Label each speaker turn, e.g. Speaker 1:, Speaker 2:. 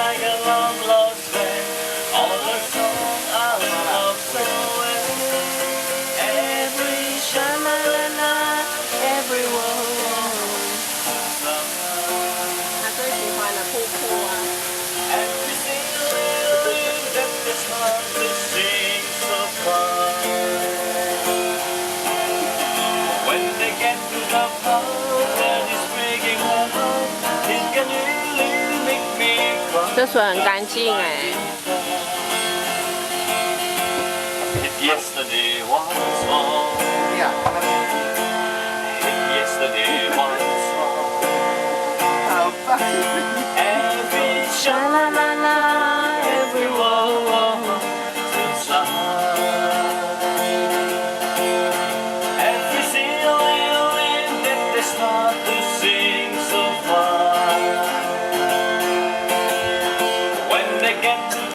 Speaker 1: like a long lost friend. All the song I love so well. Every sha-la-la-la, every word.
Speaker 2: 他最喜欢的瀑布啊。
Speaker 1: Every single little thing that this heart just sings so far. When they get to the part that is breaking my heart, it can really make me cry.
Speaker 2: 这水很干净哎。
Speaker 1: If yesterday was wrong, if yesterday was wrong, every sha-la-la.